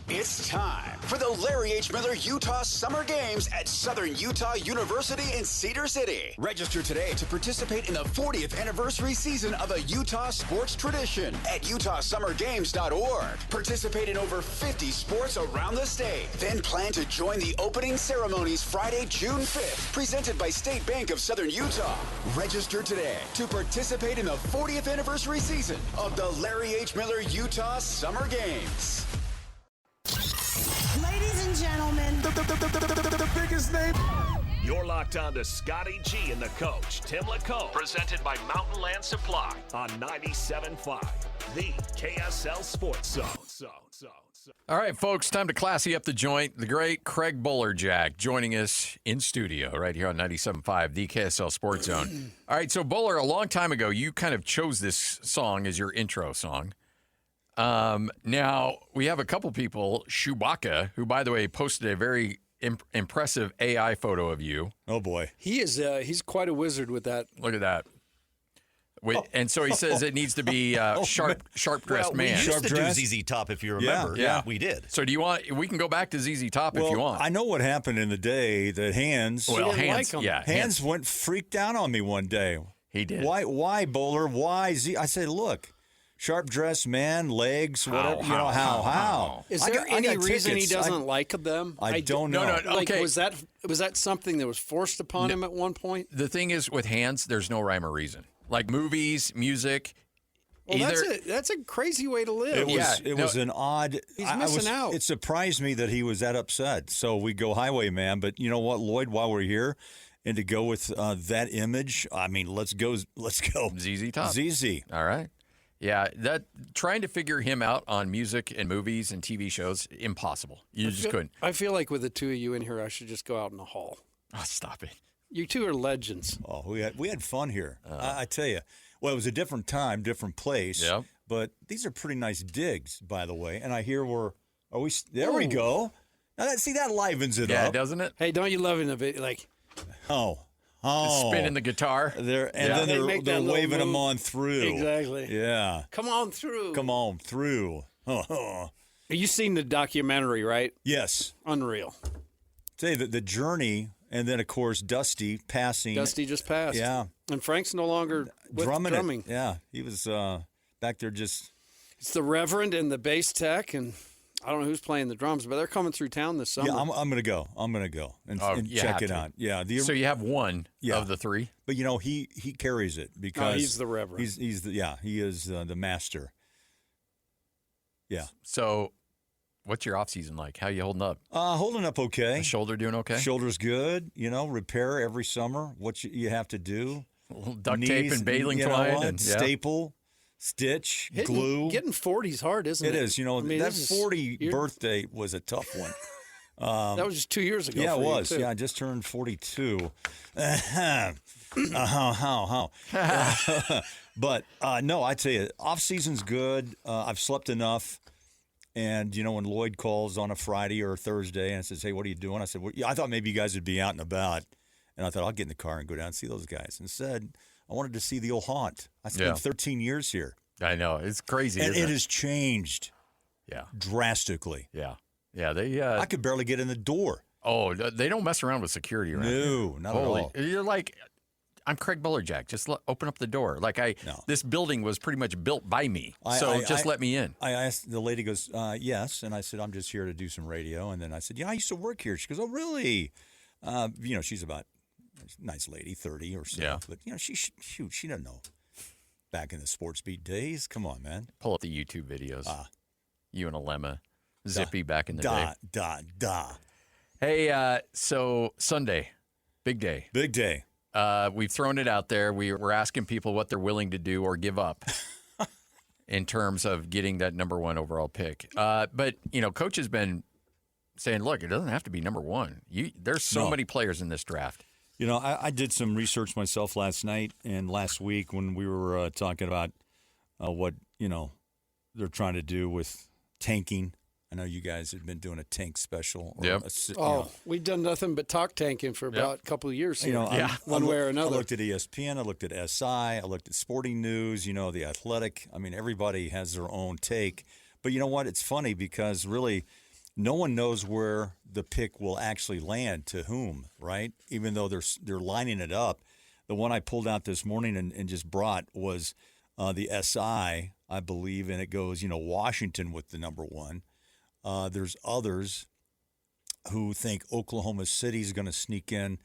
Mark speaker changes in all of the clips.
Speaker 1: It's time for the Larry H. Miller Utah Summer Games at Southern Utah University in Cedar City. Register today to participate in the 40th anniversary season of a Utah sports tradition at utahsummergames.org. Participate in over 50 sports around the state. Then plan to join the opening ceremonies Friday, June 5th, presented by State Bank of Southern Utah. Register today to participate in the 40th anniversary season of the Larry H. Miller Utah Summer Games.
Speaker 2: Ladies and gentlemen,
Speaker 3: the biggest name.
Speaker 4: You're locked on to Scotty G and the coach, Tim LaComb, presented by Mountain Land Supply on 97.5, the KSL Sports Zone.
Speaker 5: All right, folks, time to classy up the joint. The great Craig Bolerjack joining us in studio right here on 97.5, the KSL Sports Zone. All right, so Bowler, a long time ago, you kind of chose this song as your intro song. Now, we have a couple people, Chewbacca, who, by the way, posted a very impressive AI photo of you.
Speaker 3: Oh, boy.
Speaker 6: He is he's quite a wizard with that.
Speaker 5: Look at that. And so he says it needs to be sharp-dressed man.
Speaker 7: We used to do ZZ Top, if you remember.
Speaker 5: Yeah,
Speaker 7: we did.
Speaker 5: So do you want? We can go back to ZZ Top if you want.
Speaker 3: I know what happened in the day that Hands.
Speaker 5: Well, Hands,
Speaker 6: like
Speaker 3: Hands went freaked out on me one day.
Speaker 5: He did.
Speaker 3: Why, Bowler? Why Z? I said, look. Sharp-dressed man, legs, whatever. How?
Speaker 6: Is there any reason he doesn't like them?
Speaker 3: I don't know.
Speaker 5: No,
Speaker 6: like,
Speaker 5: okay.
Speaker 6: was that something that was forced upon him at one point?
Speaker 5: The thing is, with Hands, there's no rhyme or reason. Like movies, music.
Speaker 6: Well, that's a crazy way to live.
Speaker 3: It was an odd.
Speaker 6: He's missing out.
Speaker 3: It surprised me that he was that upset. So we go Highwayman, but you know what, Lloyd? While we're here, and to go with that image, I mean, let's go.
Speaker 5: ZZ Top.
Speaker 3: ZZ.
Speaker 5: All right. Yeah, trying to figure him out on music and movies and TV shows, impossible. You just couldn't.
Speaker 6: I feel like with the two of you in here, I should just go out in the hall.
Speaker 5: Oh, stop it.
Speaker 6: You two are legends.
Speaker 3: Oh, we had fun here. I tell you. Well, it was a different time, different place.
Speaker 5: Yep.
Speaker 3: But these are pretty nice digs, by the way. And I hear there we go. Now that livens it up.
Speaker 5: Yeah, doesn't it?
Speaker 6: Hey, don't you love it?
Speaker 5: Spinning the guitar.
Speaker 3: Then they're waving them on through.
Speaker 6: Exactly.
Speaker 3: Yeah.
Speaker 6: Come on through.
Speaker 3: Come on through.
Speaker 6: You seen the documentary, right?
Speaker 3: Yes.
Speaker 6: Unreal.
Speaker 3: Say the journey, and then of course Dusty passing.
Speaker 6: Dusty just passed.
Speaker 3: Yeah.
Speaker 6: And Frank's no longer with drumming.
Speaker 3: Yeah. He was back there just.
Speaker 6: It's the Reverend and the bass tech, and I don't know who's playing the drums, but they're coming through town this summer.
Speaker 3: Yeah, I'm going to go. And check it out. Yeah.
Speaker 5: So you have one of the three?
Speaker 3: But, he carries it because
Speaker 6: he's the Reverend.
Speaker 3: He is the master. Yeah.
Speaker 5: So what's your off season like? How you holding up?
Speaker 3: Holding up okay.
Speaker 5: The shoulder doing okay?
Speaker 3: Shoulder's good. Repair every summer. What you have to do.
Speaker 5: A little duct tape and baling twine. And
Speaker 3: staple. Stitch, glue.
Speaker 6: Getting 40 is hard, isn't it?
Speaker 3: It is. That 40 birthday was a tough one.
Speaker 6: That was just 2 years ago.
Speaker 3: Yeah,
Speaker 6: for
Speaker 3: it was.
Speaker 6: You too.
Speaker 3: Yeah, I just turned 42. But no, I tell you, off season's good. I've slept enough. And when Lloyd calls on a Friday or a Thursday and says, "Hey, what are you doing?" I said, I thought maybe you guys would be out and about. And I thought I'll get in the car and go down and see those guys. Instead, I wanted to see the old haunt. I spent 13 years here.
Speaker 5: I know. It's crazy,
Speaker 3: and
Speaker 5: isn't
Speaker 3: it has changed drastically.
Speaker 5: Yeah. Yeah,
Speaker 3: I could barely get in the door.
Speaker 5: Oh, they don't mess around with security around here.
Speaker 3: No, not at all.
Speaker 5: You're like, I'm Craig Bolerjack. Just open up the door. This building was pretty much built by me, just let me in.
Speaker 3: I asked, the lady goes, yes. And I said, I'm just here to do some radio. And then I said, I used to work here. She goes, oh, really? She's about nice lady, 30 or so.
Speaker 5: Yeah.
Speaker 3: But, she doesn't know. Back in the sports beat days. Come on, man.
Speaker 5: Pull up the YouTube videos. You and Alema. Zippy back in the day. Hey, so Sunday, big day.
Speaker 3: Big day.
Speaker 5: We've thrown it out there. We're asking people what they're willing to do or give up in terms of getting that number one overall pick. But, Coach has been saying, look, it doesn't have to be number one. There's so many players in this draft.
Speaker 3: I did some research myself last night and last week when we were talking about what, they're trying to do with tanking. I know you guys have been doing a tank special.
Speaker 6: We've done nothing but talk tanking for about a couple of years here.
Speaker 3: One
Speaker 6: way or another.
Speaker 3: I looked at ESPN. I looked at SI. I looked at Sporting News, The Athletic. I mean, everybody has their own take. But you know what? It's funny because really no one knows where the pick will actually land to whom, right? Even though they're lining it up. The one I pulled out this morning and just brought was the SI, I believe, and it goes, Washington with the number 1. There's others who think Oklahoma City is going to sneak in,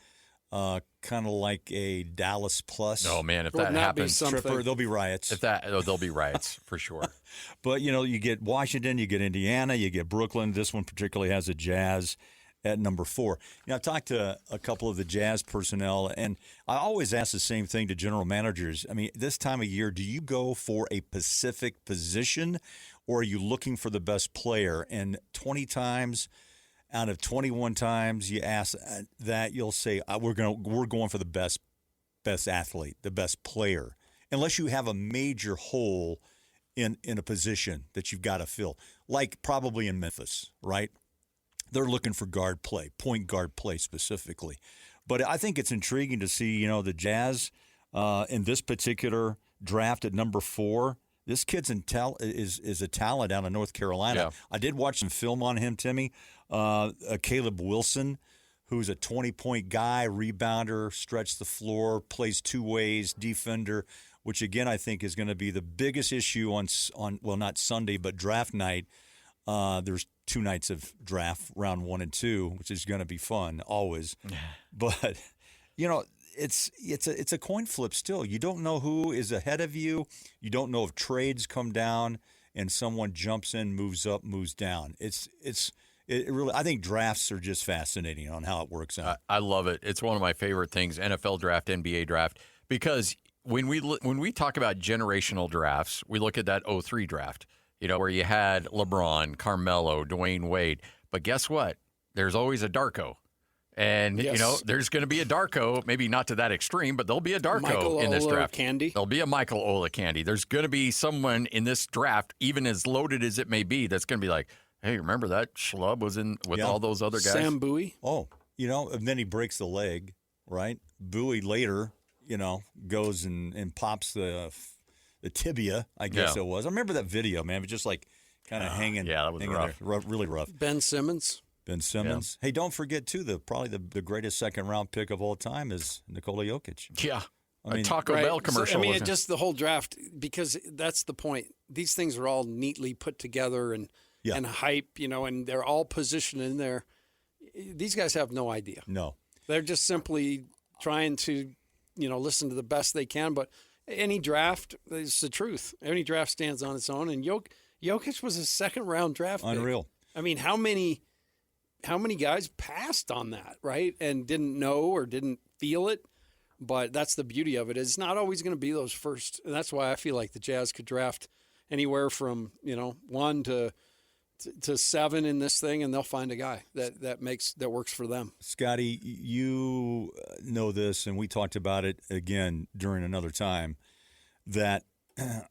Speaker 3: kind of like a Dallas plus.
Speaker 5: Oh man, if that happens,
Speaker 3: Tripper, there'll be riots.
Speaker 5: There'll be riots for sure.
Speaker 3: But you get Washington, you get Indiana, you get Brooklyn. This one particularly has a Jazz at number 4. I've talked to a couple of the Jazz personnel, and I always ask the same thing to general managers. I mean, this time of year, do you go for a specific position, or are you looking for the best player? And 20 times out of 21 times you ask that, you'll say we're going for the best athlete, the best player, unless you have a major hole in a position that you've got to fill, like probably in Memphis, right? They're looking for guard play, point guard play specifically. But I think it's intriguing to see, the Jazz in this particular draft at number 4. This kid's is a talent out of North Carolina.
Speaker 5: Yeah.
Speaker 3: I did watch some film on him, Timmy. Caleb Wilson, who's a 20-point guy, rebounder, stretch the floor, plays 2 ways, defender, which again I think is going to be the biggest issue on not Sunday but draft night. There's 2 nights of draft, round 1 and 2, which is going to be fun always. But it's a coin flip still. You don't know who is ahead of you. You don't know if trades come down and someone jumps in, moves up, moves down. It really, I think drafts are just fascinating on how it works out.
Speaker 5: I love it. It's one of my favorite things, NFL draft, NBA draft, because when we talk about generational drafts, we look at that 03 draft, where you had LeBron, Carmelo, Dwayne Wade. But guess what? There's always a Darko. And, there's going to be a Darko, maybe not to that extreme, but there'll be a Darko in this draft. There'll be a Michael Olowokandi. There's going to be someone in this draft, even as loaded as it may be, that's going to be like, hey, remember that schlub was in with all those other guys?
Speaker 6: Sam Bowie.
Speaker 3: Oh, and then he breaks the leg, right? Bowie later, goes and pops the tibia, I guess it was. I remember that video, man. It was just like kind of hanging.
Speaker 5: Yeah, that was rough.
Speaker 3: Really rough.
Speaker 6: Ben Simmons.
Speaker 3: Yeah. Hey, don't forget, too, probably the greatest second-round pick of all time is Nikola Jokic.
Speaker 5: Yeah.
Speaker 3: I mean,
Speaker 5: Taco Bell commercial.
Speaker 6: So, just the whole draft, because that's the point. These things are all neatly put together and hype, and they're all positioned in there. These guys have no idea.
Speaker 3: No.
Speaker 6: They're just simply trying to, listen to the best they can. But any draft is the truth. Any draft stands on its own. And Jokic was a second-round draft pick.
Speaker 3: Unreal.
Speaker 6: I mean, how many guys passed on that, right, and didn't know or didn't feel it? But that's the beauty of it. It's not always going to be those first. And that's why I feel like the Jazz could draft anywhere from 1 to 7 in this thing, and they'll find a guy that works for them.
Speaker 3: Scotty, you know this, and we talked about it again during another time, that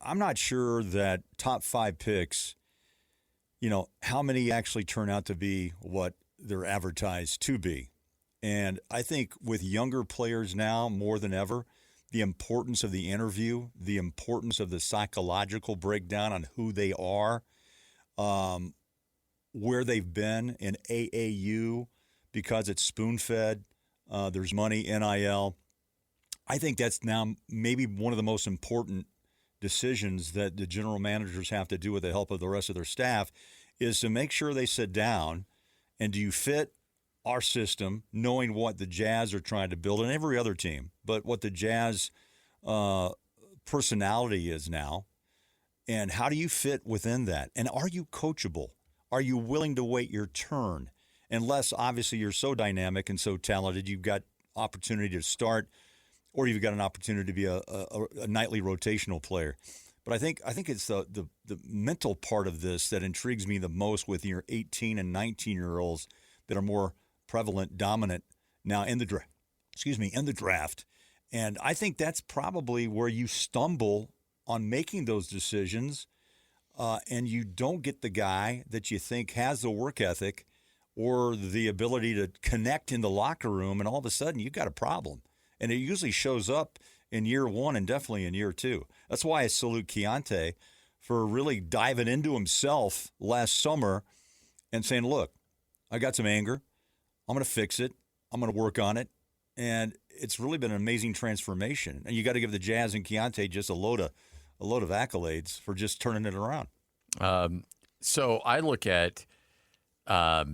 Speaker 3: I'm not sure that top 5 picks, how many actually turn out to be what they're advertised to be. And I think with younger players now more than ever, the importance of the interview, the importance of the psychological breakdown on who they are, where they've been in AAU, because it's spoon-fed, there's money, NIL. I think that's now maybe one of the most important decisions that the general managers have to do with the help of the rest of their staff, is to make sure they sit down and do you fit our system, knowing what the Jazz are trying to build, and every other team, but what the Jazz personality is now, and how do you fit within that? And are you coachable? Are you willing to wait your turn? Unless, obviously, you're so dynamic and so talented, you've got opportunity to start, or you've got an opportunity to be a nightly rotational player. But I think it's the mental part of this that intrigues me the most with your 18 and 19-year-olds that are more prevalent, dominant now in the draft. And I think that's probably where you stumble on making those decisions, and you don't get the guy that you think has the work ethic or the ability to connect in the locker room, and all of a sudden you've got a problem. And it usually shows up in year 1 and definitely in year 2. That's why I salute Keontae for really diving into himself last summer and saying, look, I got some anger. I'm going to fix it. I'm going to work on it. And it's really been an amazing transformation. And you got to give the Jazz and Keontae just a load of accolades for just turning it around.
Speaker 5: So I look at a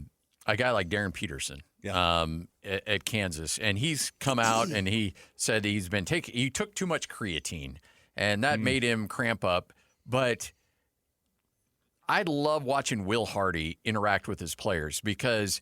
Speaker 5: guy like Darren Peterson at Kansas, and he's come out and he said he took too much creatine, and that made him cramp up. But I love watching Will Hardy interact with his players because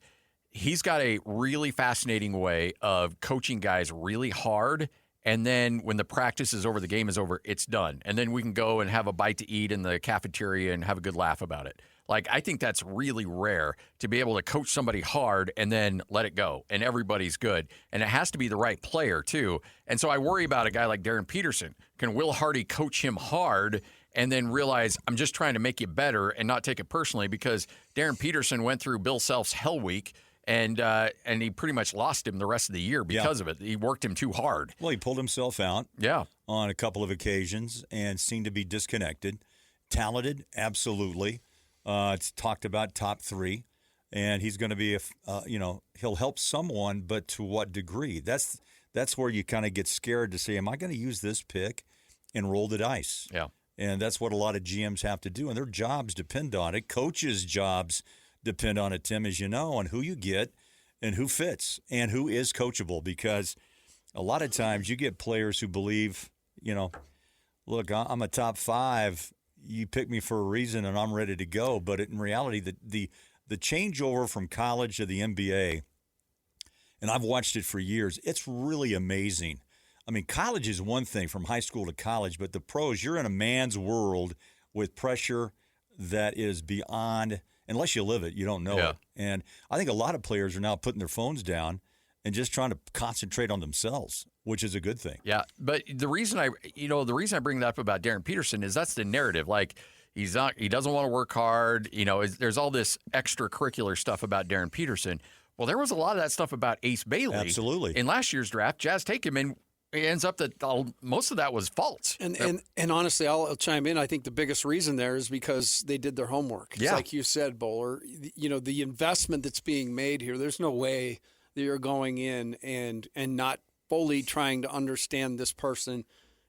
Speaker 5: he's got a really fascinating way of coaching guys really hard. And then when the practice is over, the game is over, it's done. And then we can go and have a bite to eat in the cafeteria and have a good laugh about it. Like, I think that's really rare to be able to coach somebody hard and then let it go and everybody's good. And it has to be the right player, too. And so I worry about a guy like Darren Peterson. Can Will Hardy coach him hard and then realize I'm just trying to make you better and not take it personally? Because Darren Peterson went through Bill Self's Hell Week, and he pretty much lost him the rest of the year because of it. He worked him too hard.
Speaker 3: Well, he pulled himself out on a couple of occasions and seemed to be disconnected. Talented, absolutely. It's talked about top 3, and he's going to be he'll help someone, but to what degree? That's where you kind of get scared to say, am I going to use this pick and roll the dice?
Speaker 5: Yeah.
Speaker 3: And that's what a lot of GMs have to do, and their jobs depend on it. Coaches' jobs depend on it, Tim, as you know, on who you get and who fits and who is coachable, because a lot of times you get players who believe, look, I'm a top 5. You pick me for a reason and I'm ready to go. But in reality, the changeover from college to the NBA, and I've watched it for years, it's really amazing. I mean, college is one thing from high school to college, but the pros, you're in a man's world with pressure that is beyond, unless you live it, you don't know it. And I think a lot of players are now putting their phones down and just trying to concentrate on themselves, which is a good thing.
Speaker 5: Yeah, but the reason I bring that up about Darren Peterson is that's the narrative. Like, he doesn't want to work hard. There's all this extracurricular stuff about Darren Peterson. Well, there was a lot of that stuff about Ace Bailey.
Speaker 3: Absolutely.
Speaker 5: In last year's draft, Jazz take him, and it ends up that most of that was false.
Speaker 6: And honestly, I'll chime in. I think the biggest reason there is because they did their homework. It's like you said, Bowler, the investment that's being made here, there's no way that you're going in and not fully trying to understand this person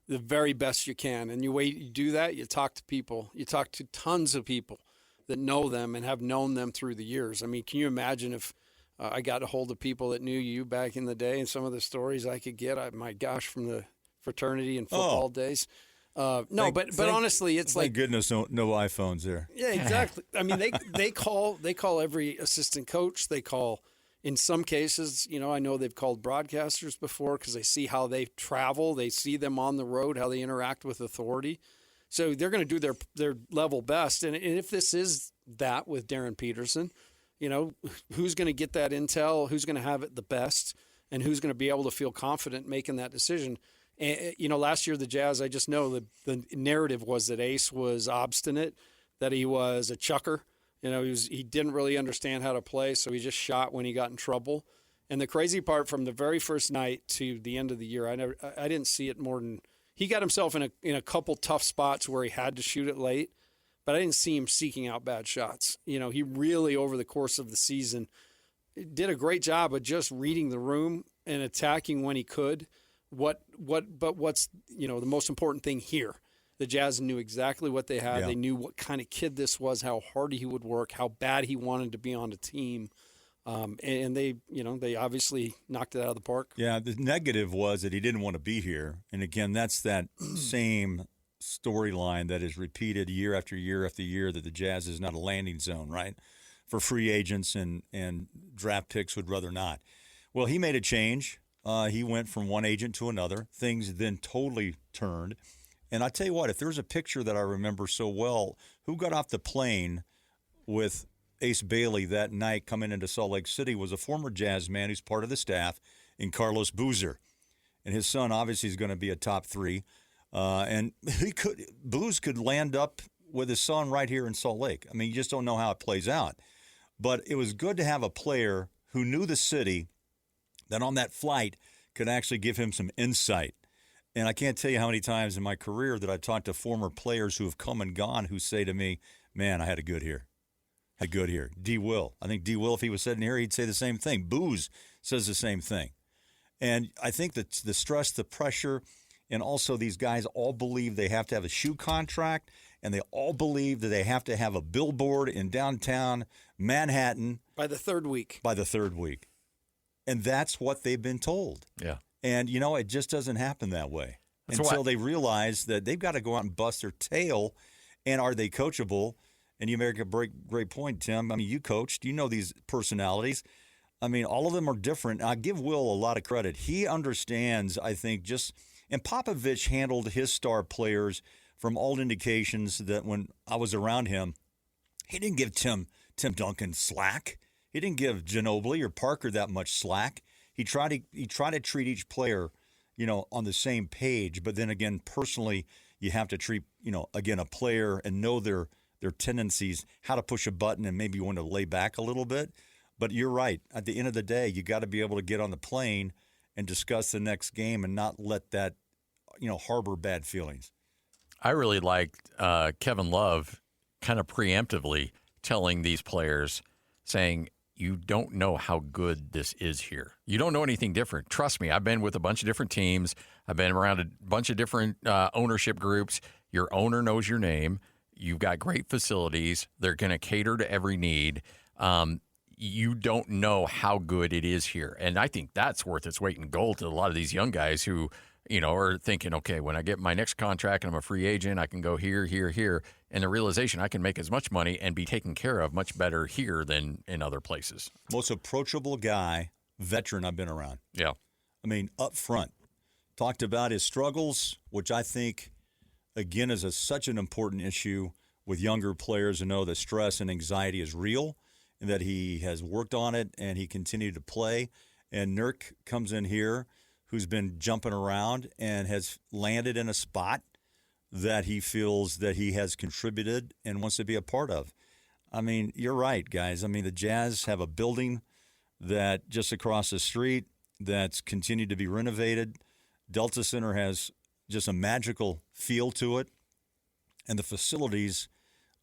Speaker 6: the very best you can. And you do that, you talk to people. You talk to tons of people that know them and have known them through the years. I mean, can you imagine if I got a hold of people that knew you back in the day and some of the stories I could get, my gosh, from the fraternity and football days. But honestly, it's
Speaker 3: thank goodness no iPhones there.
Speaker 6: Yeah, exactly. I mean, they call every assistant coach. They call, in some cases, I know they've called broadcasters before because they see how they travel. They see them on the road, how they interact with authority. So they're going to do their level best. And if this is that with Darren Peterson, who's going to get that intel, who's going to have it the best, and who's going to be able to feel confident making that decision. And, last year the Jazz, I just know the narrative was that Ace was obstinate, that he was a chucker. He didn't really understand how to play, so he just shot when he got in trouble. And the crazy part, from the very first night to the end of the year, I didn't see it more than he got himself in a couple tough spots where he had to shoot it late. But I didn't see him seeking out bad shots. He really, over the course of the season, did a great job of just reading the room and attacking when he could. But what's the most important thing here? The Jazz knew exactly what they had. Yeah. They knew what kind of kid this was, how hard he would work, how bad he wanted to be on the team. And they obviously knocked it out of the park.
Speaker 3: Yeah, the negative was that he didn't want to be here. And again, that's that same storyline that is repeated year after year after year, that the Jazz is not a landing zone, right, for free agents and draft picks would rather not. Well, he made a change. He went from one agent to another. Things then totally turned. And I tell you what, if there's a picture that I remember so well, who got off the plane with Ace Bailey that night coming into Salt Lake City was a former Jazz man who's part of the staff in Carlos Boozer. And his son obviously is going to be a top 3. And Booz could land up with his son right here in Salt Lake. I mean, you just don't know how it plays out. But it was good to have a player who knew the city that on that flight could actually give him some insight. And I can't tell you how many times in my career that I've talked to former players who have come and gone who say to me, man, I had a good here. had good here. D. Will. I think D. Will, if he was sitting here, he'd say the same thing. Booze says the same thing. And I think that the stress, the pressure, and also these guys all believe they have to have a shoe contract, and they all believe that they have to have a billboard in downtown Manhattan.
Speaker 6: By the third week.
Speaker 3: And that's what they've been told.
Speaker 5: Yeah.
Speaker 3: And, it just doesn't happen that way until they realize that they've got to go out and bust their tail. And are they coachable? And you make a great point, Tim. I mean, you coached. You know these personalities. I mean, all of them are different. I give Will a lot of credit. He understands, I think, and Popovich handled his star players from all indications that when I was around him, he didn't give Tim Duncan slack. He didn't give Ginobili or Parker that much slack. He tried to treat each player, on the same page. But then again, personally, you have to treat, again, a player and know their tendencies, how to push a button and maybe want to lay back a little bit. But you're right. At the end of the day, you got to be able to get on the plane and discuss the next game and not let that, harbor bad feelings.
Speaker 5: I really liked Kevin Love kind of preemptively telling these players, saying, you don't know how good this is here. You don't know anything different. Trust me, I've been with a bunch of different teams. I've been around a bunch of different ownership groups. Your owner knows your name. You've got great facilities. They're going to cater to every need. You don't know how good it is here. And I think that's worth its weight in gold to a lot of these young guys who, are thinking, okay, when I get my next contract and I'm a free agent, I can go here, here, here. And the realization I can make as much money and be taken care of much better here than in other places.
Speaker 3: Most approachable guy, veteran I've been around.
Speaker 5: Yeah.
Speaker 3: I mean, up front. Talked about his struggles, which I think, again, is such an important issue with younger players to know that stress and anxiety is real and that he has worked on it and he continued to play. And Nurk comes in here, who's been jumping around and has landed in a spot that he feels that he has contributed and wants to be a part of. I mean, you're right, guys. I mean, the Jazz have a building that just across the street that's continued to be renovated. Delta Center has just a magical feel to it. And the facilities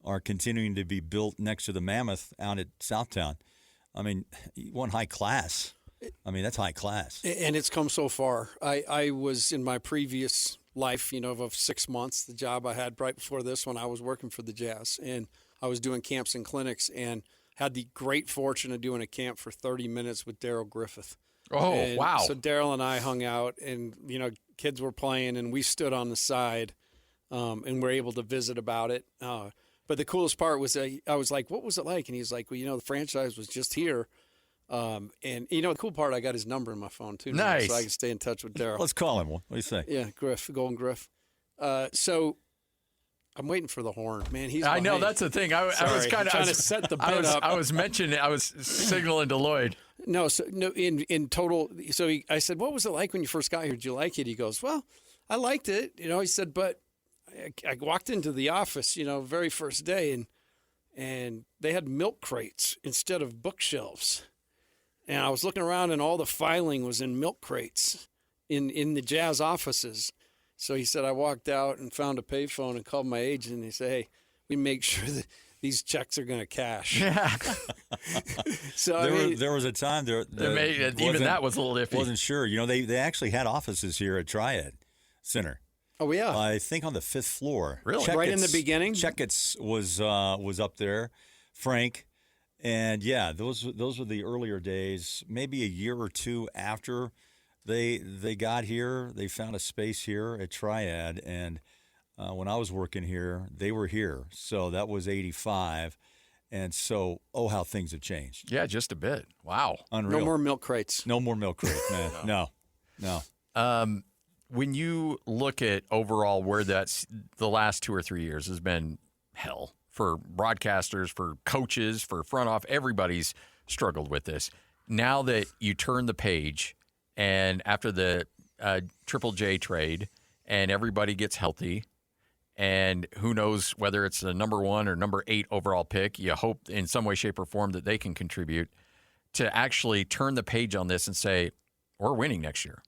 Speaker 3: are continuing to be built next to the Mammoth out at Southtown. I mean, you want high class. I mean, that's high class.
Speaker 6: And it's come so far. I was in my previous life, of 6 months, the job I had right before this one, I was working for the Jazz. And I was doing camps and clinics and had the great fortune of doing a camp for 30 minutes with Daryl Griffith.
Speaker 5: Oh,
Speaker 6: and
Speaker 5: wow.
Speaker 6: So Daryl and I hung out and, kids were playing and we stood on the side and were able to visit about it. But the coolest part was I was like, what was it like? And he's like, well, the franchise was just here. And the cool part, I got his number in my phone too.
Speaker 5: Nice.
Speaker 6: So I can stay in touch with Daryl.
Speaker 3: Let's call him. What do you say?
Speaker 6: Yeah, Griff, Golden Griff. So I'm waiting for the horn, man.
Speaker 5: I know that's the thing. I was kind of
Speaker 6: trying to set the bit up.
Speaker 5: I was signaling to Lloyd.
Speaker 6: No, in total. So I said, what was it like when you first got here? Did you like it? He goes, well, I liked it. He said, but I walked into the office, very first day, and they had milk crates instead of bookshelves. And I was looking around, and all the filing was in milk crates in the Jazz offices. So he said, I walked out and found a payphone and called my agent, and he said, hey, we make sure that these checks are going to cash.
Speaker 5: Yeah.
Speaker 6: So
Speaker 3: there was a time even
Speaker 5: that was a little iffy.
Speaker 3: Wasn't sure. They actually had offices here at Triad Center.
Speaker 6: Oh, yeah.
Speaker 3: I think on the 5th floor.
Speaker 5: Really?
Speaker 6: Right in the beginning?
Speaker 3: Checkets was up there. Frank. And, yeah, those were the earlier days. Maybe a year or two after they got here, they found a space here at Triad. And when I was working here, they were here. So that was 85. And so, how things have changed.
Speaker 5: Yeah, just a bit. Wow.
Speaker 3: Unreal.
Speaker 6: No more milk crates.
Speaker 3: No more milk crates, man. No.
Speaker 5: When you look at overall where that's the last 2 or 3 years has been hell for broadcasters, for coaches, for front office, everybody's struggled with this. Now that you turn the page and after the Triple J trade and everybody gets healthy and who knows whether it's the number 1 or number 8 overall pick, you hope in some way, shape, or form that they can contribute to actually turn the page on this and say, we're winning next year.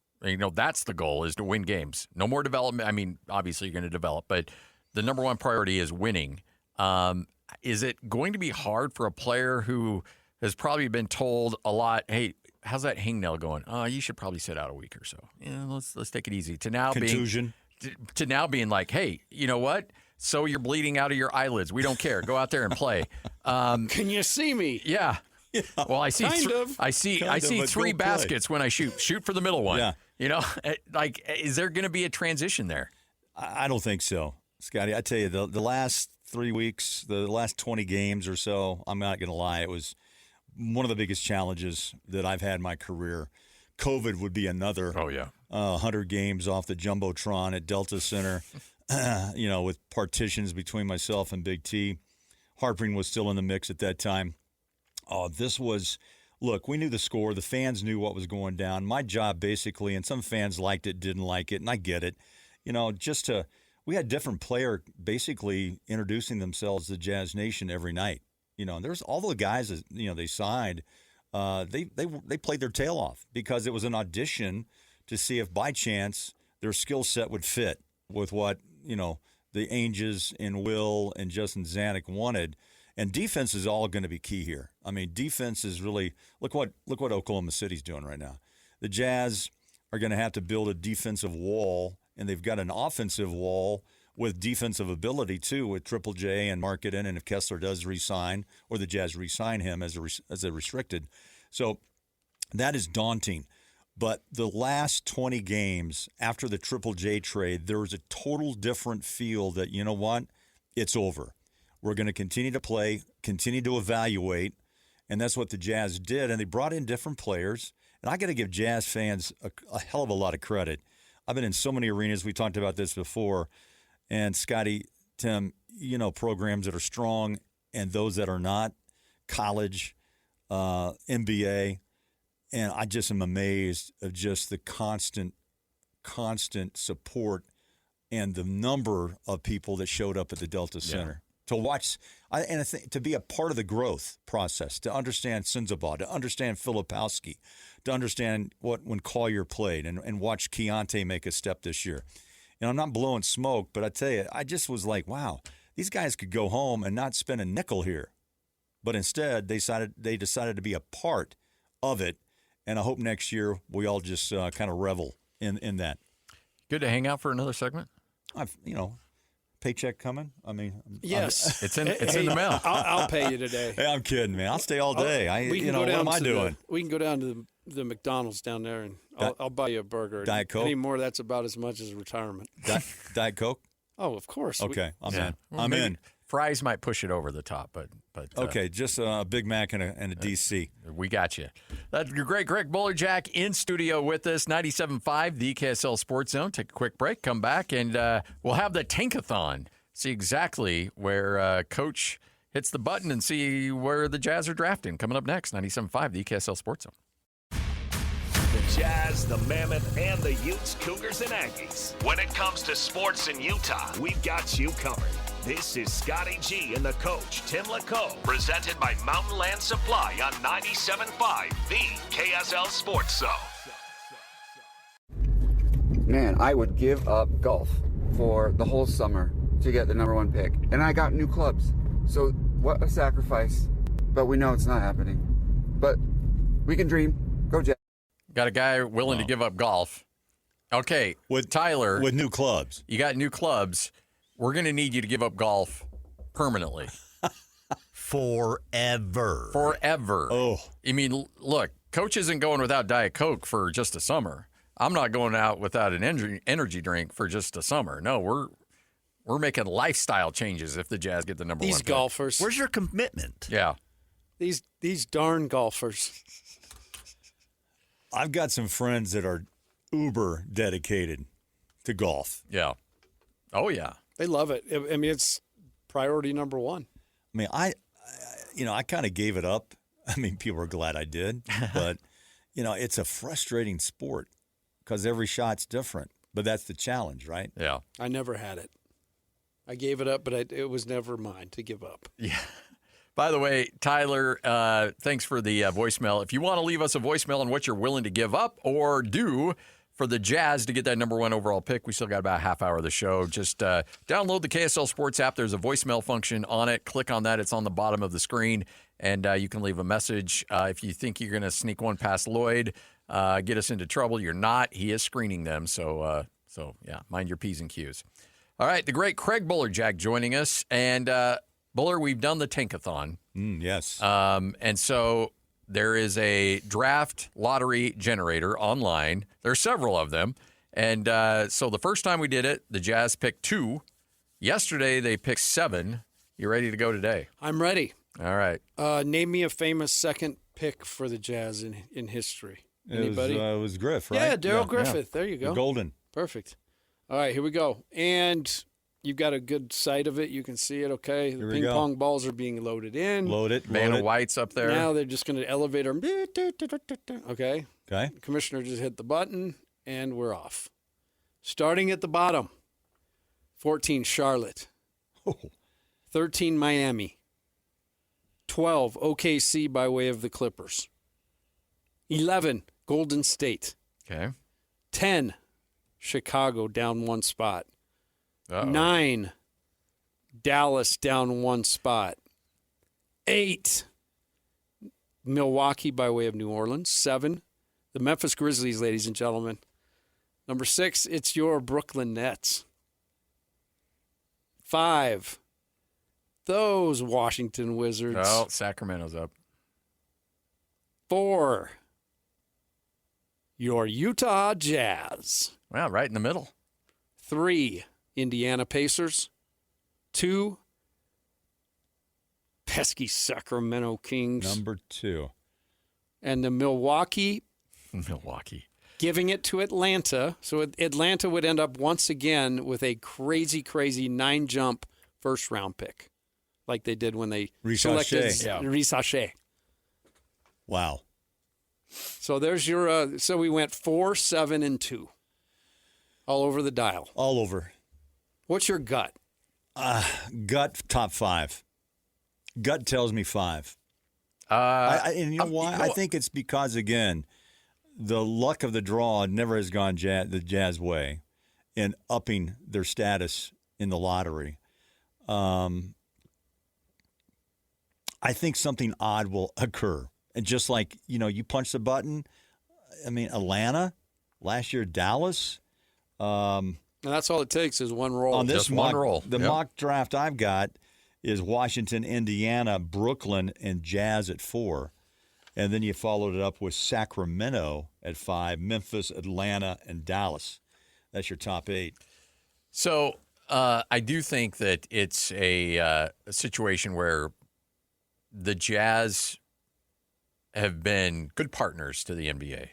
Speaker 5: That's the goal, is to win games. No more development. I mean, obviously you're going to develop, but the number 1 priority is winning. How is it going to be hard for a player who has probably been told a lot, hey, how's that hangnail going? You should probably sit out a week or so. Yeah, let's take it easy. To now
Speaker 3: Contusion.
Speaker 5: being like, hey, you know what? So you're bleeding out of your eyelids. We don't care. Go out there and play.
Speaker 6: Can you see me?
Speaker 5: Yeah. Well, I see. I see three baskets when I shoot. Shoot for the middle one.
Speaker 3: Yeah.
Speaker 5: You know, like, is there going to be a transition there?
Speaker 3: I don't think so, Scotty. I tell you, the last 3 weeks, the last 20 games or so, I'm not going to lie, it was one of the biggest challenges that I've had in my career. COVID would be another.
Speaker 5: Oh, yeah.
Speaker 3: 100 games off the Jumbotron at Delta Center, with partitions between myself and Big T. Harpering was still in the mix at that time. This was, look, we knew the score. The fans knew what was going down. My job basically, and some fans liked it, didn't like it, and I get it. We had different player basically introducing themselves to Jazz Nation every night. And there's all the guys that, they signed. They played their tail off because it was an audition to see if by chance their skill set would fit with what, the Ainges and Will and Justin Zanuck wanted. And defense is all going to be key here. I mean, defense is really look what Oklahoma City's doing right now. The Jazz are going to have to build a defensive wall, and they've got an offensive wall with defensive ability too, with Triple J and Marketing, and if Kessler does re-sign or the Jazz re-sign him as a restricted, so that is daunting. But the last 20 games after the Triple J trade, there was a total different feel that, you know what, it's over. We're going to continue to play, continue to evaluate, and that's what the Jazz did. And they brought in different players. And I got to give Jazz fans a hell of a lot of credit. I've been in so many arenas. We talked about this before. And Scotty, Tim, programs that are strong and those that are not, college, NBA. And I just am amazed of just the constant support and the number of people that showed up at the Delta Center. To watch, and I think to be a part of the growth process, to understand Sinzabaugh, to understand Filipowski, to understand when Collier played, and watch Keontae make a step this year. And I'm not blowing smoke, but I tell you, I just was like, wow, these guys could go home and not spend a nickel here. But instead, they decided to be a part of it. And I hope next year we all just kind of revel in that.
Speaker 5: Good to hang out for another segment.
Speaker 3: Paycheck coming? I mean,
Speaker 6: yes,
Speaker 5: it's in the mail.
Speaker 6: I'll pay you today.
Speaker 3: Hey, I'm kidding, man. I'll stay all day. What am I doing?
Speaker 6: We can go down to the McDonald's down there, and I'll buy you a burger.
Speaker 3: Diet Coke?
Speaker 6: Anymore, that's about as much as retirement.
Speaker 3: Diet Coke?
Speaker 6: Oh, of course.
Speaker 3: Okay, I'm in.
Speaker 5: Well,
Speaker 3: I'm in.
Speaker 5: Fries might push it over the top, but
Speaker 3: okay, just a Big Mac and a DC.
Speaker 5: We got you. That's great. Greg Bolerjack in studio with us, 97.5, the KSL Sports Zone. Take a quick break, come back, and we'll have the Tankathon. See exactly where Coach hits the button and see where the Jazz are drafting. Coming up next, 97.5, the KSL Sports Zone.
Speaker 4: The Jazz, the Mammoth, and the Utes, Cougars, and Aggies. When it comes to sports in Utah, we've got you covered. This is Scotty G and the coach, Tim LaComb, presented by Mountain Land Supply on 97.5, the KSL Sports Zone.
Speaker 2: Man, I would give up golf for the whole summer to get the #1 pick. And I got new clubs. So what a sacrifice. But we know it's not happening. But we can dream. Go Jazz.
Speaker 5: Got a guy willing to give up golf. Okay, with Tyler.
Speaker 3: With new clubs.
Speaker 5: You got new clubs. We're going to need you to give up golf permanently.
Speaker 7: Forever.
Speaker 3: Oh.
Speaker 5: I mean, look, Coach isn't going without Diet Coke for just a summer. I'm not going out without an energy drink for just a summer. No, we're making lifestyle changes if the Jazz get the #1
Speaker 6: These
Speaker 5: pick.
Speaker 6: golfers.
Speaker 7: Where's your commitment?
Speaker 5: Yeah.
Speaker 6: These darn golfers.
Speaker 3: I've got some friends that are uber dedicated to golf.
Speaker 5: Yeah. Oh, yeah.
Speaker 6: They love it. I mean, it's priority #1.
Speaker 3: I mean, I kind of gave it up. I mean, people are glad I did, but it's a frustrating sport because every shot's different. But that's the challenge, right?
Speaker 5: Yeah.
Speaker 6: I never had it. I gave it up, but it was never mine to give up.
Speaker 5: Yeah. By the way, Tyler, thanks for the voicemail. If you want to leave us a voicemail on what you're willing to give up or do for the Jazz to get that number 1 overall pick. We still got about a half hour of the show. Just download the KSL Sports app. There's a voicemail function on it. Click on that. It's on the bottom of the screen, and you can leave a message. If you think you're going to sneak one past Lloyd, get us into trouble, you're not. He is screening them, so yeah, mind your P's and Q's. All right, the great Craig Bolerjack joining us. And, Buller, we've done the Tankathon.
Speaker 3: Yes.
Speaker 5: And so there is a draft lottery generator online. There are several of them. And so the first time we did it, the Jazz picked 2. Yesterday, they picked 7. You ready to go today?
Speaker 6: I'm ready.
Speaker 5: All right.
Speaker 6: Name me a famous second pick for the Jazz in history. Anybody?
Speaker 3: It was Griff, right?
Speaker 6: Yeah, Daryl Griffith. There you go.
Speaker 3: The Golden.
Speaker 6: Perfect. All right, here we go. And you've got a good sight of it. You can see it, okay? The ping pong balls are being loaded in.
Speaker 3: Load it.
Speaker 5: Vanna White's up there.
Speaker 6: Now they're just going to elevate them. Okay?
Speaker 3: Okay.
Speaker 6: The commissioner just hit the button, and we're off. Starting at the bottom, 14, Charlotte. 13, Miami. 12, OKC by way of the Clippers. 11, Golden State.
Speaker 5: Okay.
Speaker 6: 10, Chicago down 1 spot.
Speaker 5: Uh-oh.
Speaker 6: 9, Dallas down 1 spot. 8, Milwaukee by way of New Orleans. 7, the Memphis Grizzlies, ladies and gentlemen. Number 6, it's your Brooklyn Nets. 5, those Washington Wizards.
Speaker 5: Oh, Sacramento's up.
Speaker 6: 4, your Utah Jazz.
Speaker 5: Well, right in the middle.
Speaker 6: 3, Indiana Pacers. 2, pesky Sacramento Kings.
Speaker 3: Number 2.
Speaker 6: And the Milwaukee giving it to Atlanta. So Atlanta would end up once again with a crazy, crazy 9-jump first-round pick, like they did when they selected Risachet.
Speaker 3: Wow.
Speaker 6: So there's your. So we went 4, 7, and 2, all over the dial.
Speaker 3: All over.
Speaker 6: What's your gut?
Speaker 3: Gut top 5. Gut tells me 5. And you know why? I think it's because, again, the luck of the draw never has gone the Jazz way in upping their status in the lottery. I think something odd will occur. And just like, you punch the button, I mean, Atlanta, last year Dallas.
Speaker 6: And that's all it takes is one roll.
Speaker 3: On this
Speaker 5: Just one roll.
Speaker 3: The mock draft I've got is Washington, Indiana, Brooklyn, and Jazz at 4. And then you followed it up with Sacramento at 5, Memphis, Atlanta, and Dallas. That's your top 8.
Speaker 5: So I do think that it's a situation where the Jazz have been good partners to the NBA.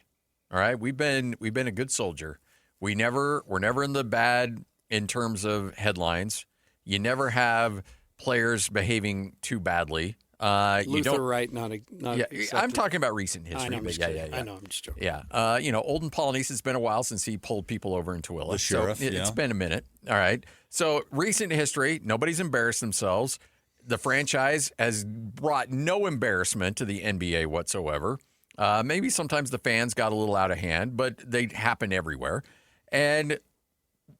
Speaker 5: All right, we've been a good soldier. We're never in the bad in terms of headlines. You never have players behaving too badly.
Speaker 6: Luther Wright, not
Speaker 5: yeah, I'm talking about recent history.
Speaker 6: I know, I'm just kidding.
Speaker 5: Yeah.
Speaker 6: I know, I'm just joking.
Speaker 5: Yeah, Olden Polynice, it's been a while since he pulled people over in Tooele.
Speaker 3: The sheriff,
Speaker 5: so it's been a minute. All right. So recent history, nobody's embarrassed themselves. The franchise has brought no embarrassment to the NBA whatsoever. Maybe sometimes the fans got a little out of hand, but they happen everywhere. And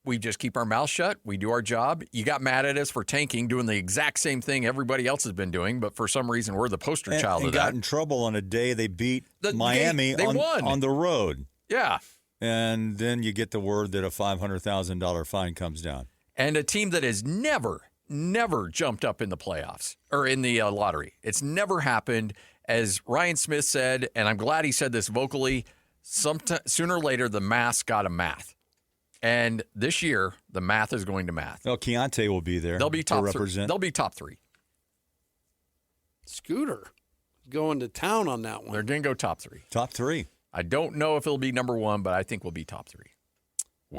Speaker 5: we just keep our mouth shut. We do our job. You got mad at us for tanking, doing the exact same thing everybody else has been doing, but for some reason we're the poster child of that.
Speaker 3: And got in trouble on a day they beat Miami on the road.
Speaker 5: Yeah.
Speaker 3: And then you get the word that a $500,000 fine comes down.
Speaker 5: And a team that has never jumped up in the playoffs or in the lottery. It's never happened. As Ryan Smith said, and I'm glad he said this vocally, sooner or later the math's got to math. And this year, the math is going to math.
Speaker 3: Well, Keontae will be there.
Speaker 5: They'll be top
Speaker 3: to represent.
Speaker 5: They'll be top 3.
Speaker 6: Scooter going to town on that one.
Speaker 5: They're going to go top 3.
Speaker 3: Top 3.
Speaker 5: I don't know if it'll be number 1, but I think we'll be top 3.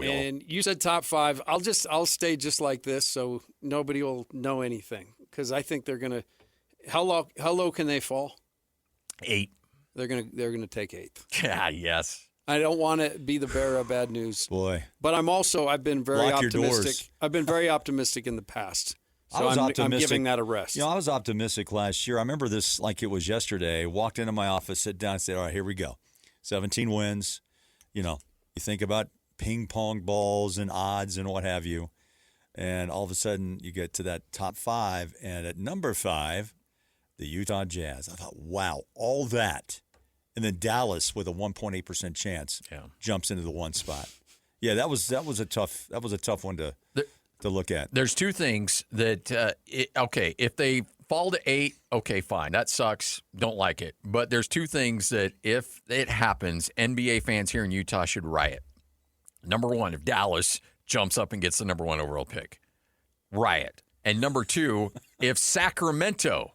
Speaker 6: And you said top 5. I'll stay just like this, so nobody will know anything. Because I think they're gonna. How low can they fall?
Speaker 5: 8.
Speaker 6: They're gonna take 8th.
Speaker 5: Yeah. Yes.
Speaker 6: I don't want to be the bearer of bad news.
Speaker 3: Boy.
Speaker 6: But I've been very
Speaker 3: Lock your
Speaker 6: optimistic.
Speaker 3: doors.
Speaker 6: I've been very optimistic in the past. So
Speaker 3: I'm
Speaker 6: giving that a rest.
Speaker 3: I was optimistic last year. I remember this like it was yesterday. Walked into my office, sit down, and said, all right, here we go. 17 wins. You think about ping pong balls and odds and what have you, and all of a sudden you get to that top 5, and at number 5, the Utah Jazz. I thought, wow, all that, and then Dallas with a 1.8% chance jumps into the 1 spot. Yeah, that was a tough one to look at.
Speaker 5: There's 2 things that if they fall to 8, okay, fine, that sucks. Don't like it. But there's 2 things that if it happens, NBA fans here in Utah should riot. Number 1, if Dallas jumps up and gets the number 1 overall pick, riot. And number 2, if Sacramento,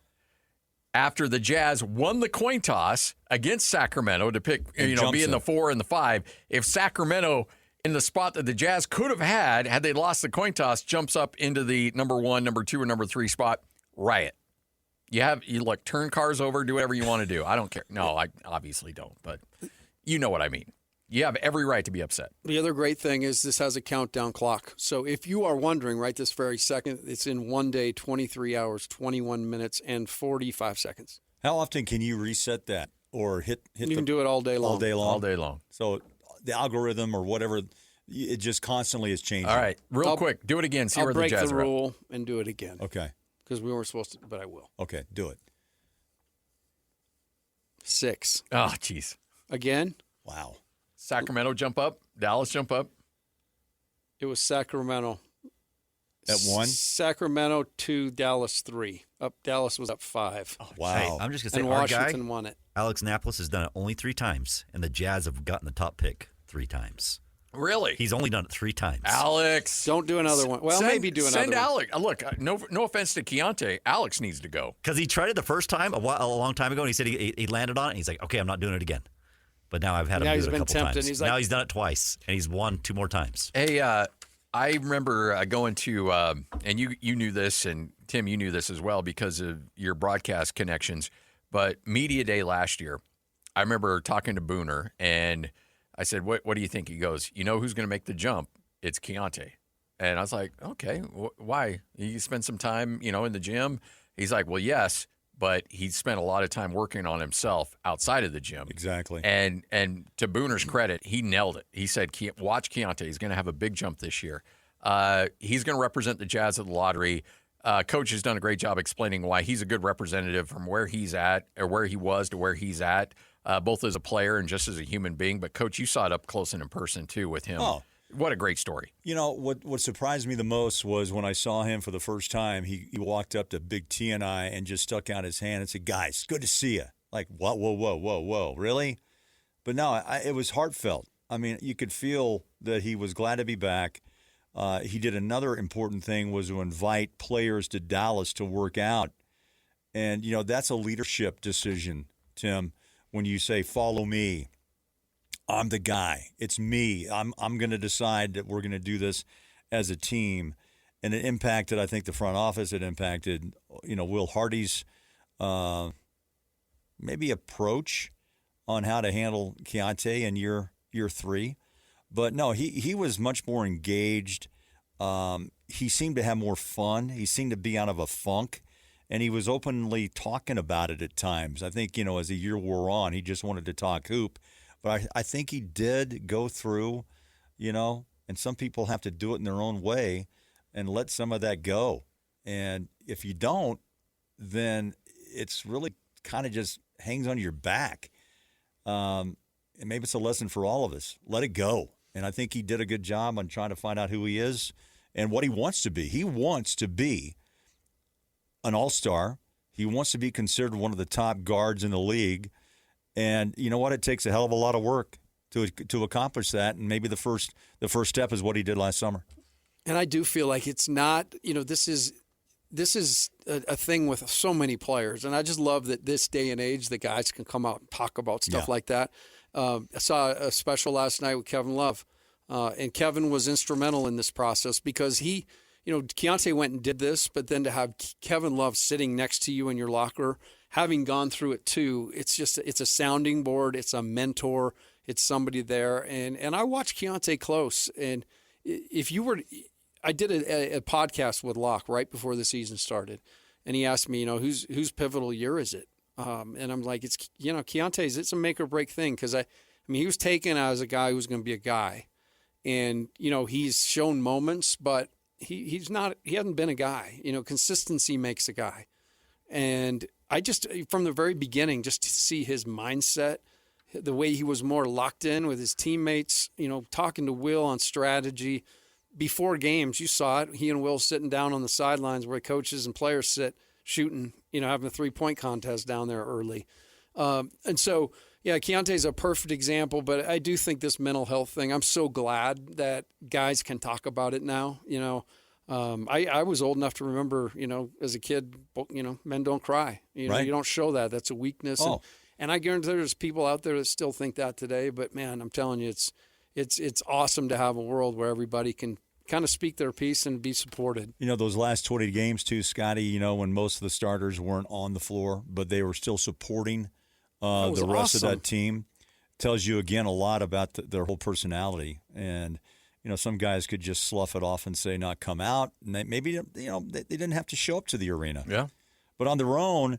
Speaker 5: after the Jazz won the coin toss against Sacramento to pick, be in the 4 and the 5, if Sacramento in the spot that the Jazz could have had they lost the coin toss, jumps up into the number 1, number 2, or number 3 spot, riot. You turn cars over, do whatever you want to do. I don't care. No, I obviously don't, but you know what I mean. You have every right to be upset.
Speaker 6: The other great thing is this has a countdown clock. So if you are wondering right this very second, it's in 1 day, 23 hours, 21 minutes, and 45 seconds.
Speaker 3: How often can you reset that or hit?
Speaker 6: You can do it all day long.
Speaker 3: All day long.
Speaker 5: All day long.
Speaker 3: So the algorithm or whatever, it just constantly is changing.
Speaker 5: All right, quick, do it again. See where the Jazz are.
Speaker 6: I'll break the rule and do it again.
Speaker 3: Okay.
Speaker 6: Because we weren't supposed to, but I will.
Speaker 3: Okay, do it.
Speaker 6: 6.
Speaker 5: Oh, jeez.
Speaker 6: Again?
Speaker 3: Wow.
Speaker 5: Sacramento jump up. Dallas jump up.
Speaker 6: It was Sacramento.
Speaker 3: At 1?
Speaker 6: Sacramento 2, Dallas 3. Dallas was up 5.
Speaker 3: Oh, wow.
Speaker 7: Hey, I'm just going to say,
Speaker 6: and
Speaker 7: our
Speaker 6: Washington
Speaker 7: guy,
Speaker 6: won it.
Speaker 7: Alex Annapolis, has done it only 3 times, and the Jazz have gotten the top pick 3 times.
Speaker 5: Really?
Speaker 7: He's only done it 3 times.
Speaker 5: Alex.
Speaker 6: Don't do another one. Well, maybe do another one.
Speaker 5: Send Alex. Look, no offense to Keontae. Alex needs to go.
Speaker 7: Because he tried it the first time a long time ago, and he said he landed on it, and he's like, okay, I'm not doing it again. But now I've had him do it a couple times. Now he's done it twice, and he's won 2 more times.
Speaker 5: Hey, I remember going to, and you knew this, and Tim, you knew this as well because of your broadcast connections, but Media Day last year, I remember talking to Booner, and I said, what do you think? He goes, you know who's going to make the jump? It's Keontae. And I was like, okay, why? You spend some time, in the gym? He's like, well, yes, but he spent a lot of time working on himself outside of the gym.
Speaker 3: Exactly.
Speaker 5: And to Booner's credit, he nailed it. He said, watch Keontae. He's going to have a big jump this year. He's going to represent the Jazz at the lottery. Coach has done a great job explaining why he's a good representative from where he's at or where he was to where he's at, both as a player and just as a human being. But, Coach, you saw it up close and in person, too, with him.
Speaker 3: Oh.
Speaker 5: What a great story.
Speaker 3: What surprised me the most was when I saw him for the first time, he walked up to Big T and I and just stuck out his hand and said, guys, good to see you. Like, what? Whoa, really? But no, it was heartfelt. I mean, you could feel that he was glad to be back. He did another important thing was to invite players to Dallas to work out. And, that's a leadership decision, Tim, when you say, follow me. I'm the guy. It's me. I'm going to decide that we're going to do this as a team. And it impacted, I think, the front office. It impacted, Will Hardy's maybe approach on how to handle Keontae in year 3. But, no, he was much more engaged. He seemed to have more fun. He seemed to be out of a funk. And he was openly talking about it at times. I think, as the year wore on, he just wanted to talk hoop. But I think he did go through, and some people have to do it in their own way and let some of that go. And if you don't, then it's really kind of just hangs on your back. And maybe it's a lesson for all of us. Let it go. And I think he did a good job on trying to find out who he is and what he wants to be. He wants to be an all-star. He wants to be considered one of the top guards in the league. And you know what? It takes a hell of a lot of work to accomplish that. And maybe the first step is what he did last summer.
Speaker 6: And I do feel like it's not, this is a thing with so many players. And I just love that this day and age, the guys can come out and talk about stuff like that. I saw a special last night with Kevin Love. And Kevin was instrumental in this process because he, Keontae went and did this, but then to have Kevin Love sitting next to you in your locker, having gone through it too, it's a sounding board, it's a mentor, it's somebody there. And I watch Keontae close. And if you were, I did a podcast with Locke right before the season started. And he asked me, whose pivotal year is it? And I'm like, it's, Keontae's, it's a make or break thing. Cause I I mean, he was taken as a guy who was going to be a guy. And, he's shown moments, but he hasn't been a guy. Consistency makes a guy. And I just, from the very beginning, just to see his mindset, the way he was more locked in with his teammates, talking to Will on strategy. Before games, you saw it. He and Will sitting down on the sidelines where coaches and players sit, shooting, having a 3-point contest down there early. And so, yeah, Keontae's a perfect example, but I do think this mental health thing, I'm so glad that guys can talk about it now. I was old enough to remember, as a kid, men don't cry.
Speaker 3: Right.
Speaker 6: You don't show that. That's a weakness.
Speaker 3: Oh.
Speaker 6: And I guarantee there's people out there that still think that today. But, man, I'm telling you, it's awesome to have a world where everybody can kind of speak their piece and be supported.
Speaker 3: Those last 20 games too, Scotty, when most of the starters weren't on the floor, but they were still supporting the rest of that team, tells you, again, a lot about their whole personality. And, some guys could just slough it off and say not come out. And maybe, they didn't have to show up to the arena.
Speaker 5: Yeah.
Speaker 3: But on their own,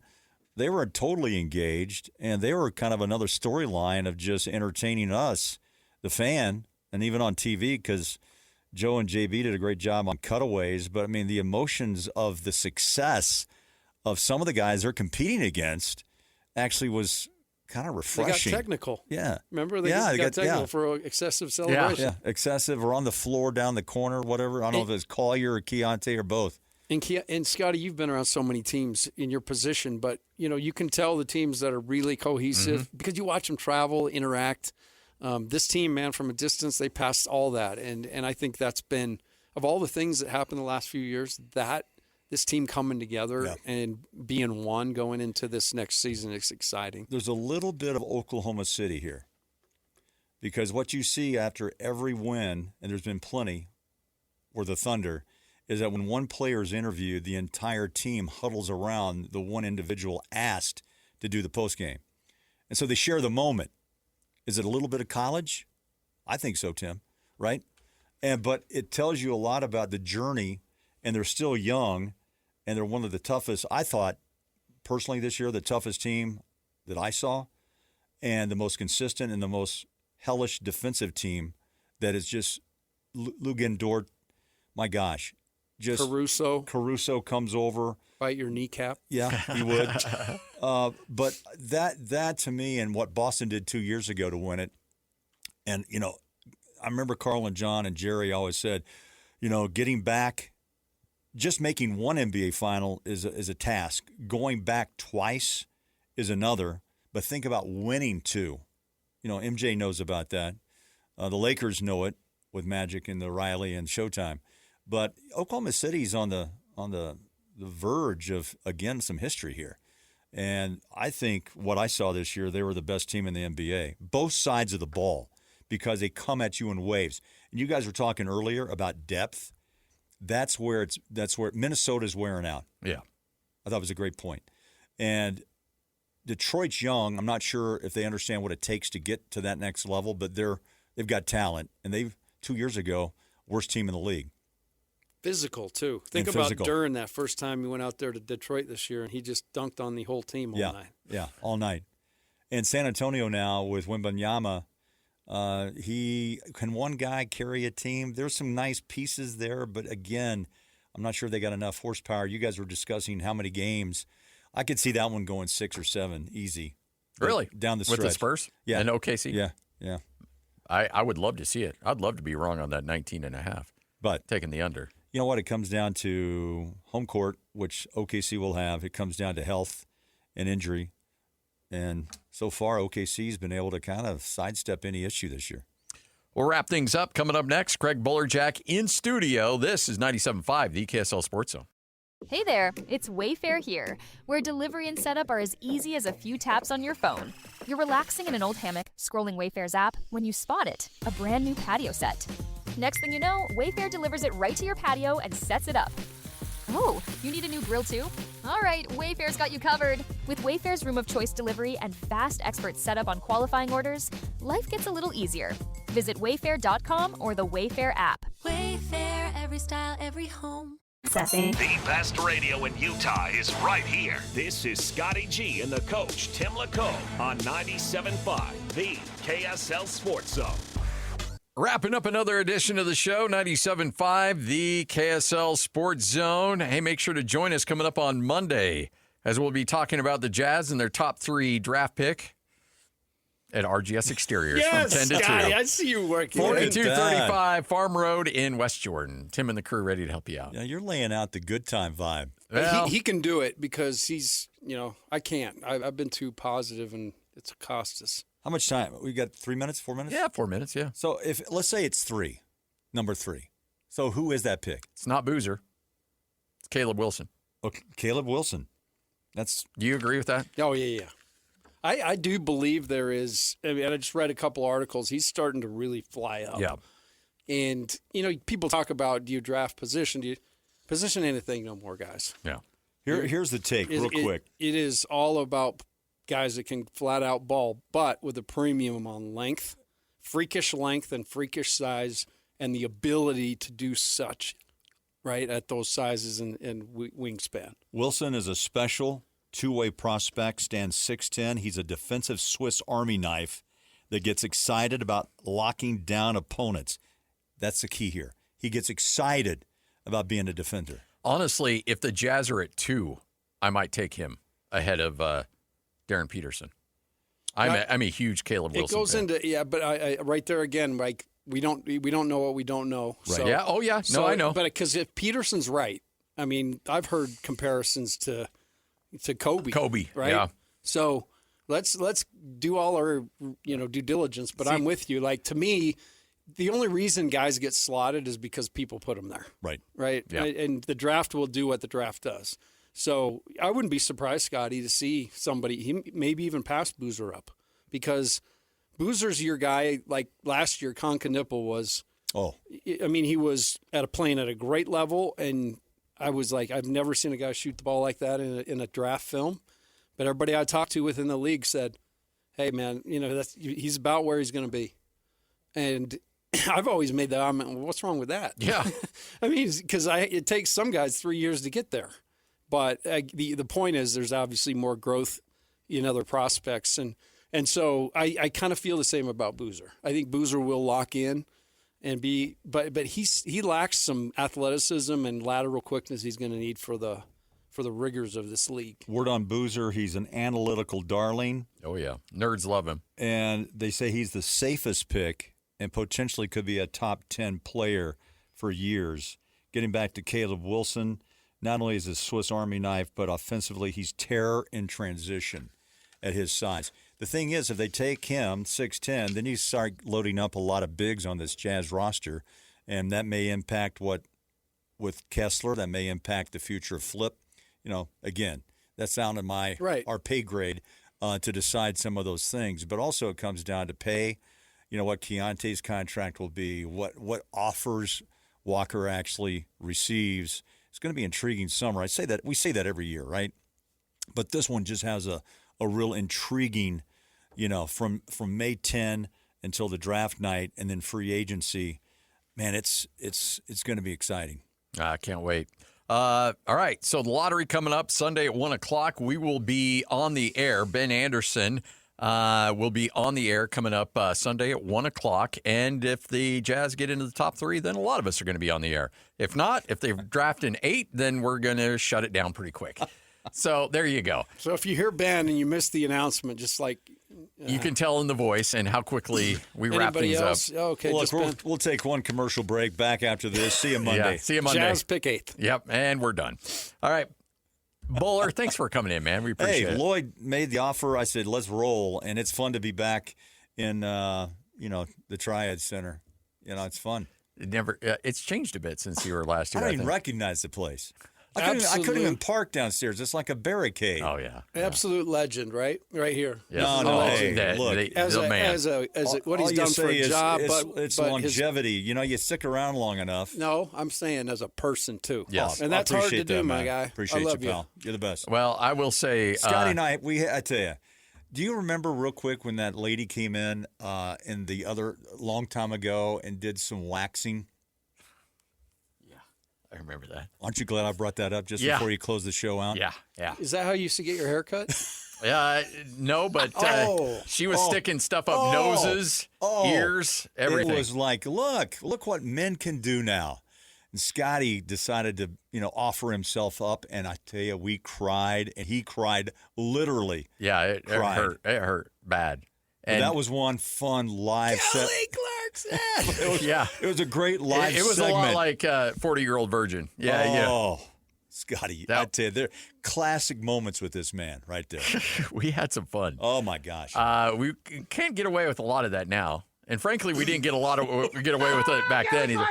Speaker 3: they were totally engaged, and they were kind of another storyline of just entertaining us, the fan, and even on TV, because Joe and JB did a great job on cutaways. But, I mean, the emotions of the success of some of the guys they're competing against actually was kind of refreshing.
Speaker 6: They got technical.
Speaker 3: Yeah.
Speaker 6: Remember? They got technical for excessive celebration.
Speaker 3: Yeah, excessive or on the floor, down the corner, whatever. I don't know if it's Collier or Keontae or both.
Speaker 6: And Scotty, you've been around so many teams in your position, but, you can tell the teams that are really cohesive because you watch them travel, interact. This team, man, from a distance, they passed all that. And I think that's been, of all the things that happened the last few years, this team coming together and being one going into this next season is exciting.
Speaker 3: There's a little bit of Oklahoma City here because what you see after every win, and there's been plenty, or the Thunder, is that when one player is interviewed, the entire team huddles around the one individual asked to do the postgame. And so they share the moment. Is it a little bit of college? I think so, Tim, right? But it tells you a lot about the journey, and they're still young, and they're one of the toughest, I thought, personally this year, the toughest team that I saw, and the most consistent and the most hellish defensive team that is just Lugan Dort, my gosh. Just Caruso comes over.
Speaker 6: Bite your kneecap.
Speaker 3: Yeah, he would. But that to me, and what Boston did 2 years ago to win it, and, I remember Carl and John and Jerry always said, getting back, just making one NBA final is a task. Going back twice is another. But think about winning two. MJ knows about that. The Lakers know it with Magic and the Riley and Showtime. But Oklahoma City's on the verge of, again, some history here. And I think what I saw this year, they were the best team in the NBA. Both sides of the ball, because they come at you in waves. And you guys were talking earlier about depth. That's where Minnesota's wearing out.
Speaker 5: Yeah.
Speaker 3: I thought it was a great point. And Detroit's young. I'm not sure if they understand what it takes to get to that next level, but they've got talent. And 2 years ago, worst team in the league.
Speaker 6: Physical, too. Think about Duren that first time he went out there to Detroit this year, and he just dunked on the whole team all night.
Speaker 3: Yeah, all night. And San Antonio now with Wembanyama, can one guy carry a team? There's some nice pieces there, but again, I'm not sure they got enough horsepower. You guys were discussing how many games. I could see that one going 6 or 7, easy.
Speaker 5: Really?
Speaker 3: Down the stretch.
Speaker 5: With the Spurs?
Speaker 3: Yeah.
Speaker 5: And OKC?
Speaker 3: Yeah.
Speaker 5: I would love to see it. I'd love to be wrong on that 19.5.
Speaker 3: But
Speaker 5: taking the under.
Speaker 3: You know what? It comes down to home court, which OKC will have. It comes down to health and injury. And so far, OKC's been able to kind of sidestep any issue this year.
Speaker 5: We'll wrap things up. Coming up next, Craig Bolerjack in studio. This is 97.5, the KSL Sports Zone.
Speaker 8: Hey there, it's Wayfair here, where delivery and setup are as easy as a few taps on your phone. You're relaxing in an old hammock, scrolling Wayfair's app, when you spot it, a brand new patio set. Next thing you know, Wayfair delivers it right to your patio and sets it up. Oh, you need a new grill too? All right, Wayfair's got you covered. With Wayfair's Room of Choice delivery and fast expert setup on qualifying orders, life gets a little easier. Visit wayfair.com or the Wayfair app.
Speaker 9: Wayfair, every style, every home.
Speaker 4: The best radio in Utah is right here. This is Scotty G and the coach, Tim LaComb, on 97.5, the KSL Sports Zone.
Speaker 5: Wrapping up another edition of the show, 97.5, the KSL Sports Zone. Hey, make sure to join us coming up on Monday as we'll be talking about the Jazz and their top 3 draft pick at RGS Exteriors from 10 to 2.
Speaker 6: Scotty, I see you working.
Speaker 5: 4235 Farm Road in West Jordan. Tim and the crew ready to help you out.
Speaker 3: Yeah, you're laying out the good time vibe.
Speaker 5: Well,
Speaker 6: He can do it because he's, I can't. I've been too positive and it's cost us.
Speaker 3: How much time? We got 3 minutes, 4 minutes?
Speaker 5: yeah, 4 minutes, yeah.
Speaker 3: So let's say it's 3, number 3. So who is that pick?
Speaker 5: It's not Boozer. It's Caleb Wilson.
Speaker 3: Okay, Caleb Wilson.
Speaker 5: Do you agree with that?
Speaker 6: Oh, yeah. I do believe there is. I mean, I just read a couple articles. He's starting to really fly up.
Speaker 5: Yeah.
Speaker 6: And, people talk about, do you draft position? Do you position anything no more, guys?
Speaker 5: Yeah.
Speaker 3: Here's the take real quick.
Speaker 6: It is all about guys that can flat out ball, but with a premium on length, freakish length and freakish size, and the ability to do such, right, at those sizes and wingspan.
Speaker 3: Wilson is a special two-way prospect, stands 6'10". He's a defensive Swiss Army knife that gets excited about locking down opponents. That's the key here. He gets excited about being a defender.
Speaker 5: Honestly, if the Jazz are at 2, I might take him ahead of Darren Peterson. I'm a huge Caleb Wilson
Speaker 6: It goes
Speaker 5: fan.
Speaker 6: into but I right there again, like we don't know what we don't know.
Speaker 5: Right.
Speaker 6: So,
Speaker 5: Yeah. Oh yeah. No, I know.
Speaker 6: But because if Peterson's right, I mean, I've heard comparisons to Kobe. Right.
Speaker 5: Yeah.
Speaker 6: So let's do all our due diligence. But I'm with you. Like, to me, the only reason guys get slotted is because people put them there.
Speaker 3: Right.
Speaker 6: Right.
Speaker 5: Yeah.
Speaker 6: And the draft will do what the draft does. So I wouldn't be surprised, Scotty, to see somebody, he maybe even pass Boozer up, because Boozer's your guy. Like last year, Conca-Nipple was.
Speaker 3: Oh.
Speaker 6: I mean, he was playing at a great level, and I was like, I've never seen a guy shoot the ball like that in a draft film. But everybody I talked to within the league said, "Hey, man, he's about where he's going to be." And I've always made that comment. Well, what's wrong with that?
Speaker 5: Yeah.
Speaker 6: I mean, because it takes some guys 3 years to get there. But the point is, there's obviously more growth in other prospects, and so I kind of feel the same about Boozer. I think Boozer will lock in and be, but he lacks some athleticism and lateral quickness he's going to need for the rigors of this league.
Speaker 3: Word on Boozer, he's an analytical darling.
Speaker 5: Oh yeah, nerds love him,
Speaker 3: and they say he's the safest pick and potentially could be a top 10 player for years. Getting back to Caleb Wilson. Not only is he a Swiss Army knife, but offensively he's terror in transition at his size. The thing is, if they take him, 6'10", then you start loading up a lot of bigs on this Jazz roster, and that may impact with Kessler. That may impact the future of Flip. Again, that's down to our pay grade to decide some of those things. But also it comes down to pay, what Keontae's contract will be, what offers Walker actually receives. It's going to be an intriguing summer. We say that every year, right? But this one just has a real intriguing, from May 10 until the draft night and then free agency. Man, it's going to be exciting.
Speaker 5: I can't wait. All right, so the lottery coming up Sunday at 1 o'clock. We will be on the air. Ben Anderson will be on the air coming up Sunday at 1 o'clock. And if the Jazz get into the top 3, then a lot of us are going to be on the air. If not, if they draft an 8, then we're going to shut it down pretty quick. So there you go.
Speaker 6: So if you hear Ben and you missed the announcement, just like
Speaker 5: you can tell in the voice and how quickly we wrap things
Speaker 6: else?
Speaker 5: up.
Speaker 6: Oh, okay,
Speaker 3: Look, we'll take one commercial break. Back after this. See you Monday.
Speaker 5: Yeah, see you Monday.
Speaker 6: Jazz pick 8th.
Speaker 5: Yep, and we're done. All right. Bowler, thanks for coming in, man. We appreciate it.
Speaker 3: Hey, Lloyd made the offer. I said, let's roll. And it's fun to be back in, the Triad Center. It's fun.
Speaker 5: It's changed a bit since you were last year.
Speaker 3: I don't even recognize the place. I couldn't even park downstairs. It's like a barricade.
Speaker 5: Oh, yeah.
Speaker 6: Absolute legend, right? Right here.
Speaker 5: Yes.
Speaker 3: No.
Speaker 5: Hey,
Speaker 3: look.
Speaker 6: As what he's done for a job,
Speaker 3: it's longevity. You stick around long enough.
Speaker 6: No, I'm saying as a person, too.
Speaker 5: Yes.
Speaker 6: And that's hard to do,
Speaker 3: man.
Speaker 6: my guy.
Speaker 3: Appreciate
Speaker 6: I love
Speaker 3: you, pal. You're the best.
Speaker 5: Well, I will say.
Speaker 3: Scotty and I tell you, do you remember real quick when that lady came in the other long time ago and did some waxing?
Speaker 5: I remember that.
Speaker 3: Aren't you glad I brought that up just before you close the show out?
Speaker 5: Yeah.
Speaker 6: Is that how you used to get your hair cut?
Speaker 5: No, but she was sticking stuff up noses, ears, everything.
Speaker 3: It was like, look what men can do now. And Scotty decided to, offer himself up, and I tell you, we cried, and he cried literally.
Speaker 5: Yeah, it hurt. It hurt bad. And
Speaker 3: that was one fun live set.
Speaker 5: Clarkson.
Speaker 3: It was a great live segment.
Speaker 5: It was a lot like 40-Year-Old Virgin. Yeah.
Speaker 3: Scotty, I tell you, there are classic moments with this man right there.
Speaker 5: We had some fun.
Speaker 3: Oh my gosh.
Speaker 5: We can't get away with a lot of that now, and frankly, we didn't get away with it back then either.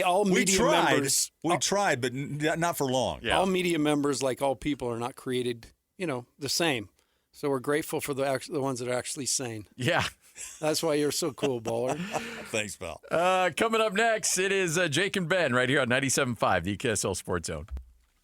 Speaker 6: All media members.
Speaker 3: We tried, but not for long.
Speaker 6: Yeah. All media members, like all people, are not created, the same. So we're grateful for the ones that are actually sane.
Speaker 5: Yeah.
Speaker 6: That's why you're so cool, Bowler.
Speaker 3: Thanks, pal.
Speaker 5: Coming up next, it is Jake and Ben right here on 97.5, the KSL Sports Zone.